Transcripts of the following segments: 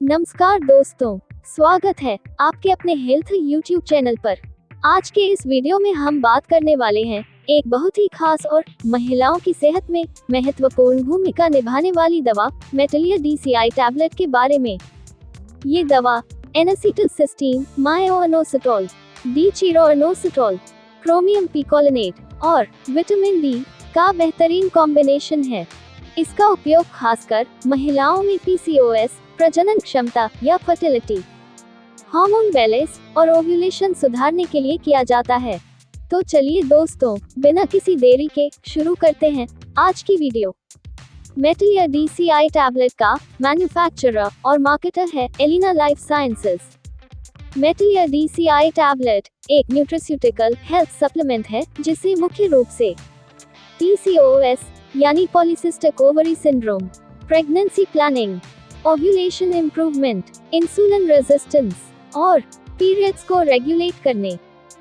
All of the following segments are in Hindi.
नमस्कार दोस्तों, स्वागत है आपके अपने हेल्थ यूट्यूब चैनल पर। आज के इस वीडियो में हम बात करने वाले हैं एक बहुत ही खास और महिलाओं की सेहत में महत्वपूर्ण भूमिका निभाने वाली दवा मेटिलिया DCI टैबलेट के बारे में। ये दवा एनएसिटिलसिस्टीन, मायोइनोसिटोल, डीचिरोइनोसिटोल, क्रोमियम पिकोलिनेट और विटामिन डी का बेहतरीन कॉम्बिनेशन है। इसका उपयोग खासकर महिलाओं में PCOS, प्रजनन क्षमता या फर्टिलिटी, हार्मोन बैलेंस और ओव्यूलेशन सुधारने के लिए किया जाता है। तो चलिए दोस्तों, बिना किसी देरी के शुरू करते हैं आज की वीडियो। मेटिलिया DCI टैबलेट का मैन्युफैक्चरर और मार्केटर है Elina life sciences. Metilia DCI tablet एक न्यूट्रास्यूटिकल हेल्थ सप्लीमेंट है जिसे मुख्य रूप से PCOS यानी polycystic ovary syndrome, pregnancy planning, ovulation improvement, insulin resistance और पीरियड्स को रेगुलेट करने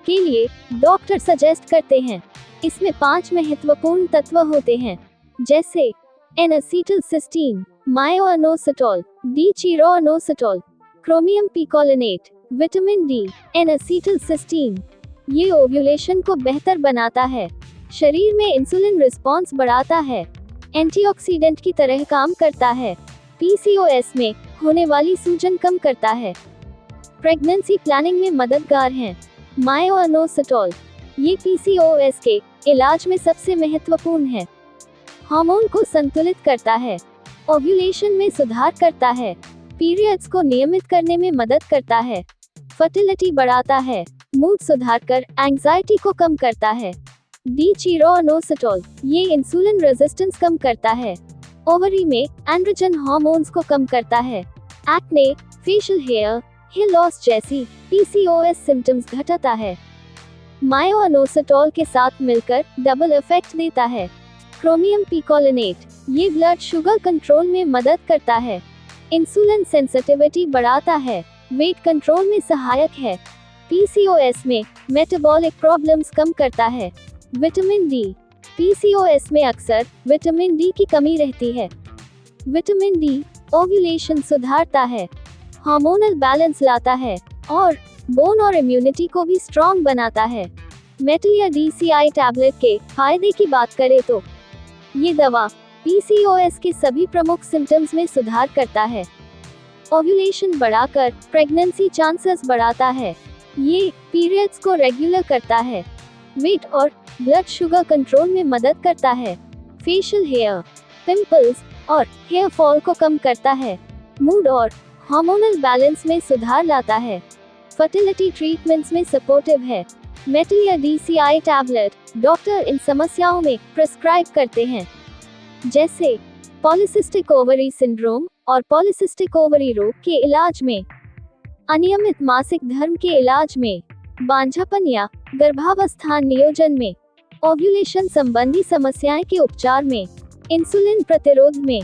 के लिए डॉक्टर सजेस्ट करते हैं। इसमें 5 महत्वपूर्ण तत्व होते हैं, जैसे एनएसिटिलसिस्टीन, मायोइनोसिटोल, डीचिरोइनोसिटोल, क्रोमियम पिकोलिनेट, विटामिन डी। एनएसिटिलसिस्टीन ये ओव्यूलेशन को बेहतर बनाता है, शरीर में इंसुलिन रिस्पॉन्स बढ़ाता है, एंटीऑक्सीडेंट की तरह काम करता है, PCOS में होने वाली सूजन कम करता है, प्रेगनेंसी प्लानिंग में मददगार है। मायोइनोसिटोल ये PCOS के इलाज में सबसे महत्वपूर्ण है, हार्मोन को संतुलित करता है, ओव्यूलेशन में सुधार करता है, पीरियड्स को नियमित करने में मदद करता है, फर्टिलिटी बढ़ाता है, मूड सुधार कर एंग्जाइटी को कम करता है। डीचिरोइनोसिटोल ये इंसुलिन रेजिस्टेंस कम करता है, ओवरी में एंड्रोजन हार्मोन्स को कम करता है, एक्ने, फेशियल हेयर लॉस जैसी PCOS सिम्टम्स घटाता है। मायोइनोसिटोल के साथ मिलकर डबल इफेक्ट देता है। क्रोमियम पिकोलिनेट ये ब्लड शुगर कंट्रोल में मदद करता है, इंसुलिन सेंसिटिविटी बढ़ाता है, वेट कंट्रोल में सहायक है, PCOS में मेटाबॉलिक प्रॉब्लम्स कम करता है। विटामिन डी PCOS में अक्सर विटामिन डी की कमी रहती है। विटामिन डी ओव्यूलेशन सुधारता है, हार्मोनल बैलेंस लाता है और बोन और इम्यूनिटी को भी स्ट्रॉन्ग बनाता है। मेटिलिया DCI टैबलेट के फायदे की बात करें तो ये दवा PCOS के सभी प्रमुख सिम्टम्स में सुधार करता है, ओव्यूलेशन बढ़ाकर प्रेगनेंसी चांसेस बढ़ाता है, ये पीरियड्स को रेगुलर करता है, वेट और ब्लड शुगर कंट्रोल में मदद करता है, फेशियल हेयर, पिंपल्स और हेयर फॉल को कम करता है, मूड और हार्मोनल बैलेंस में सुधार लाता है, फर्टिलिटी ट्रीटमेंट्स में सपोर्टिव है। मेटिलिया DCI टैबलेट डॉक्टर इन समस्याओं में प्रिस्क्राइब करते हैं, जैसे पॉलीसिस्टिक ओवरी सिंड्रोम और पॉलीसिस्टिक ओवरी रोग के इलाज में, अनियमित मासिक धर्म के इलाज में, बांझापन या गर्भावस्थान नियोजन में, ओव्यूलेशन संबंधी समस्याएं के उपचार में, इंसुलिन प्रतिरोध में,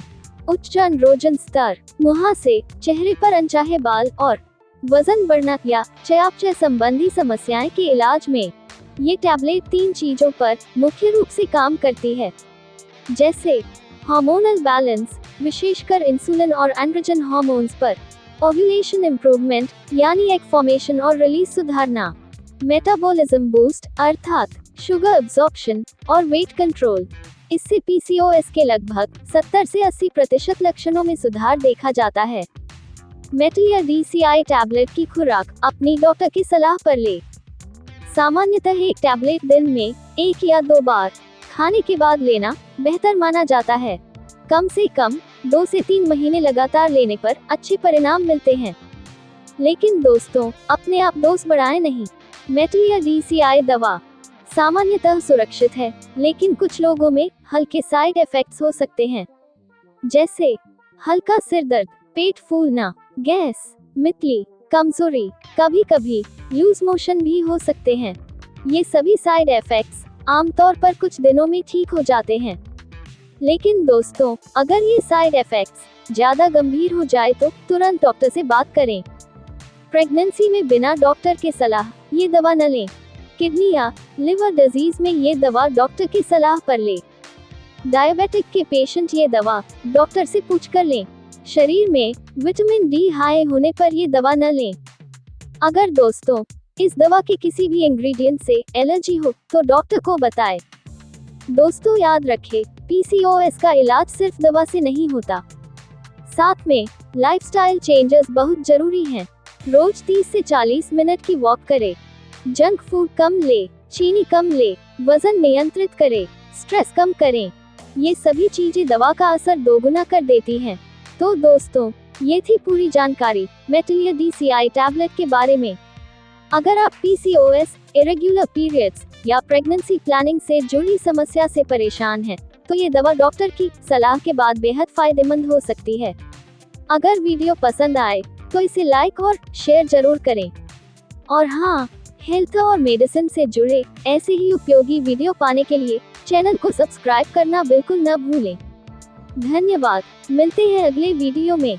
उच्च एंड्रोजन स्तर, मुहासे, चेहरे पर अनचाहे बाल और वजन बढ़ना या चयापचय संबंधी समस्याएं के इलाज में। ये टैबलेट 3 चीजों पर मुख्य रूप से काम करती है, जैसे हार्मोनल बैलेंस, विशेषकर इंसुलिन और एंड्रोजन हार्मोन्स पर, ओव्यूलेशन इंप्रूवमेंट यानी एग फॉर्मेशन और रिलीज सुधारना, मेटाबॉलिज्म बूस्ट अर्थात शुगर एब्जॉर्प्शन और वेट कंट्रोल। इससे PCOS के लगभग 70 से 80% लक्षणों में सुधार देखा जाता है। मेटिलिया DCI टैबलेट की खुराक अपनी डॉक्टर की सलाह पर ले। सामान्यतः एक टैबलेट दिन में 1 या 2 बार खाने के बाद लेना बेहतर माना जाता है। कम से कम 2 से 3 महीने लगातार लेने पर अच्छे परिणाम मिलते हैं। लेकिन दोस्तों, अपने आप डोज बढ़ाएं नहीं। मेटिलिया DCI दवा सामान्यतः सुरक्षित है, लेकिन कुछ लोगों में हल्के साइड इफेक्ट्स हो सकते हैं, जैसे हल्का सिर दर्द, पेट फूलना, गैस, मितली, कमजोरी, कभी-कभी लूज मोशन भी हो सकते हैं। ये सभी साइड इफेक्ट्स आमतौर पर कुछ दिनों में ठीक हो जाते हैं। लेकिन दोस्तों, अगर ये साइड इफेक्ट्स ज्यादा गंभीर हो जाए तो तुरंत डॉक्टर से बात करें। प्रेगनेंसी में बिना डॉक्टर के सलाह ये दवा न लें। किडनी या लिवर डिजीज में ये दवा डॉक्टर की सलाह पर लें। डायबिटिक के पेशेंट ये दवा डॉक्टर से पूछकर लें। शरीर में विटामिन डी हाई होने पर ये दवा न लें। अगर दोस्तों इस दवा के किसी भी इंग्रेडिएंट से एलर्जी हो तो डॉक्टर को बताएं। दोस्तों याद रखें, पीसीओएस का इलाज सिर्फ दवा से नहीं होता, साथ में लाइफस्टाइल चेंजेस बहुत जरूरी हैं। रोज 30 से 40 मिनट की वॉक करें, जंक फूड कम ले, चीनी कम ले, वजन नियंत्रित करें, स्ट्रेस कम करें। ये सभी चीजें दवा का असर दोगुना कर देती हैं। तो दोस्तों ये थी पूरी जानकारी मेटिलिया DCI टैबलेट के बारे में। अगर आप पीसीओएस, इरेगुलर पीरियड्स या प्रेगनेंसी प्लानिंग से जुड़ी समस्या से परेशान हैं, तो ये दवा डॉक्टर की सलाह के बाद बेहद फायदेमंद हो सकती है। अगर वीडियो पसंद आए तो इसे लाइक और शेयर जरूर करें। और हाँ, हेल्थ और मेडिसिन से जुड़े ऐसे ही उपयोगी वीडियो पाने के लिए चैनल को सब्सक्राइब करना बिल्कुल न भूलें। धन्यवाद, मिलते हैं अगले वीडियो में।